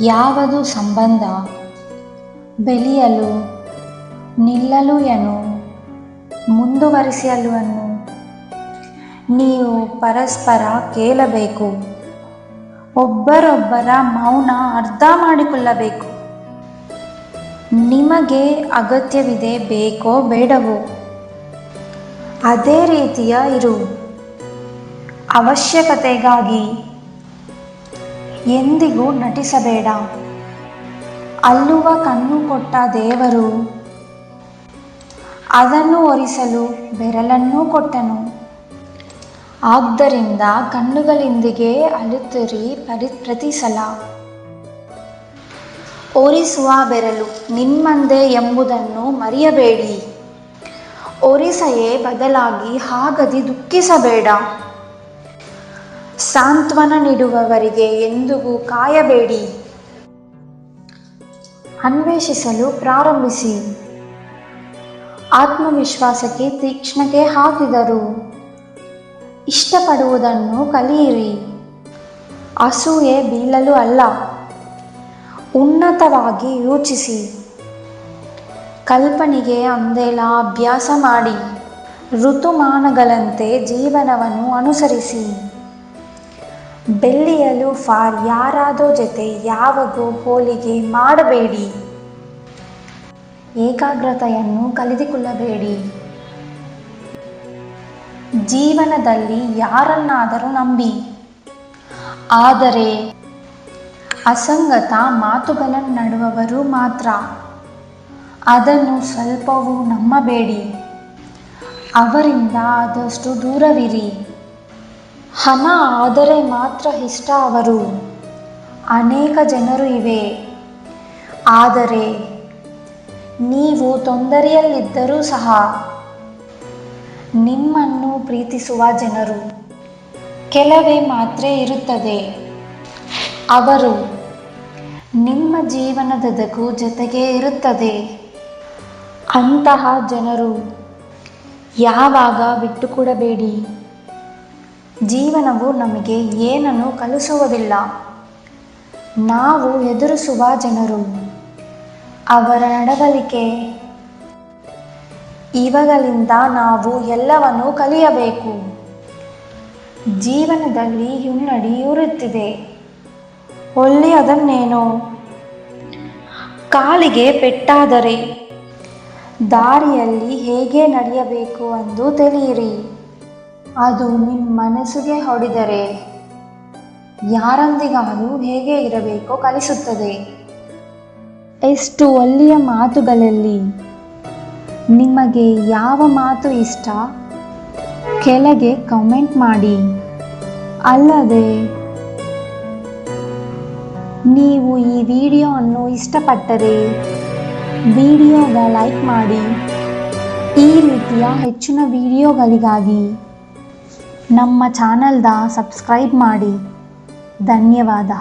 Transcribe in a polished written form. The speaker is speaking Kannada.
ಯಾವುದು ಸಂಬಂಧ ಬೆಳೆಯಲು ನಿಲ್ಲಲು ಎನು ಮುಂದುವರಿಸಲು ನೀವು ಪರಸ್ಪರ ಕೇಳಬೇಕು. ಒಬ್ಬರೊಬ್ಬರ ಮೌನ ಅರ್ಥ ಮಾಡಿಕೊಳ್ಳಬೇಕು. ನಿಮಗೆ ಅಗತ್ಯವಿದೆ, ಬೇಕೋ ಬೇಡವೋ ಅದೇ ರೀತಿಯ ಇರು. ಅವಶ್ಯಕತೆಗಾಗಿ ಎಂದಿಗೂ ನಟಿಸಬೇಡ. ಅಲ್ಲುವ ಕಣ್ಣು ಕೊಟ್ಟ ದೇವರು ಅದನ್ನು ಒರೆಸಲು ಬೆರಳನ್ನು ಕೊಟ್ಟನು. ಆದ್ದರಿಂದ ಕಣ್ಣುಗಳೊಂದಿಗೆ ಅಳುತ್ತಿರಿ ಪ್ರತಿ ಸಲ. ಒರೆಸುವ ಬೆರಳು ನಿಮ್ಮದೇ ಎಂಬುದನ್ನು ಮರೆಯಬೇಡಿ. ಒರೆಸೆಯೇ ಬದಲಾಗಿ ಹಾಗದಿ ದುಃಖಿಸಬೇಡ. ಸಾಂತ್ವನ ನೀಡುವವರಿಗೆ ಎಂದಿಗೂ ಕಾಯಬೇಡಿ. ಅನ್ವೇಷಿಸಲು ಪ್ರಾರಂಭಿಸಿ. ಆತ್ಮವಿಶ್ವಾಸಕ್ಕೆ ತೀಕ್ಷ್ಣತೆ ಹಾಕಿದರು. ಇಷ್ಟಪಡುವುದನ್ನು ಕಲಿಯಿರಿ. ಅಸೂಯೆ ಬೀಳಲು ಅಲ್ಲ, ಉನ್ನತವಾಗಿ ಯೋಚಿಸಿ. ಕಲ್ಪನೆಗೆ ಅಂದೆಲ್ಲ ಅಭ್ಯಾಸ ಮಾಡಿ. ಋತುಮಾನಗಳಂತೆ ಜೀವನವನ್ನು ಅನುಸರಿಸಿ. ಬೆಳೆಯಲು ಯಾರಾದೋ ಜೊತೆ ಯಾವಾಗೂ ಹೋಲಿಕೆ ಮಾಡಬೇಡಿ. ಏಕಾಗ್ರತೆಯನ್ನು ಕಳೆದುಕೊಳ್ಳಬೇಡಿ. ಜೀವನದಲ್ಲಿ ಯಾರನ್ನಾದರೂ ನಂಬಿ, ಆದರೆ ಅಸಂಗತ ಮಾತುಗಳನ್ನಾಡುವವರು ಮಾತ್ರ. ಅದನ್ನು ಸ್ವಲ್ಪವೂ ನಂಬಬೇಡಿ. ಅವರಿಂದ ಆದಷ್ಟು ದೂರವಿರಿ. ಹಣ ಆದರೆ ಮಾತ್ರ ಇಷ್ಟ ಅವರು. ಅನೇಕ ಜನರು ಇವೆ, ಆದರೆ ನೀವು ತೊಂದರೆಯಲ್ಲಿದ್ದರೂ ಸಹ ನಿಮ್ಮನ್ನು ಪ್ರೀತಿಸುವ ಜನರು ಕೆಲವೇ ಮಾತ್ರ ಇರುತ್ತದೆ. ಅವರು ನಿಮ್ಮ ಜೀವನದುದ್ದಕ್ಕೂ ಜೊತೆಗೆ ಇರುತ್ತದೆ. ಅಂತಹ ಜನರು ಯಾವಾಗ ಬಿಟ್ಟುಕೊಡಬೇಡಿ. ಜೀವನವು ನಮಗೆ ಏನನ್ನು ಕಲಿಸುವುದಿಲ್ಲ, ನಾವು ಎದುರಿಸುವ ಜನರು, ಅವರ ನಡವಳಿಕೆ ಇವುಗಳಿಂದ ನಾವು ಎಲ್ಲವನ್ನೂ ಕಲಿಯಬೇಕು. ಜೀವನದಲ್ಲಿ ಹಿನ್ನಡೆ ಇರುತ್ತದೆ. ಒಳ್ಳೆಯದನ್ನೇನೋ ಕಾಲಿಗೆ ಪೆಟ್ಟಾದರೆ ದಾರಿಯಲ್ಲಿ ಹೇಗೆ ನಡೆಯಬೇಕು ಎಂದು ತಿಳಿಯಿರಿ. ಅದು ನಿಮ್ಮ ಮನಸ್ಸಿಗೆ ಹೊಡೆದರೆ ಯಾರೊಂದಿಗಾದರೂ ಹೇಗೆ ಇರಬೇಕೋ ಕಲಿಸುತ್ತದೆ. ಎಷ್ಟು ಒಳ್ಳೆಯ ಮಾತುಗಳಲ್ಲಿ ನಿಮಗೆ ಯಾವ ಮಾತು ಇಷ್ಟ ಕೆಳಗೆ ಕಾಮೆಂಟ್ ಮಾಡಿ. ಅಲ್ಲದೆ ನೀವು ಈ ವಿಡಿಯೋವನ್ನು ಇಷ್ಟಪಟ್ಟರೆ ವಿಡಿಯೋಗೆ ಲೈಕ್ ಮಾಡಿ. ಈ ರೀತಿಯ ಹೆಚ್ಚಿನ ವಿಡಿಯೋಗಳಿಗಾಗಿ ನಮ್ಮ ಚಾನಲ್ನ ಸಬ್ಸ್ಕ್ರೈಬ್ ಮಾಡಿ. ಧನ್ಯವಾದ.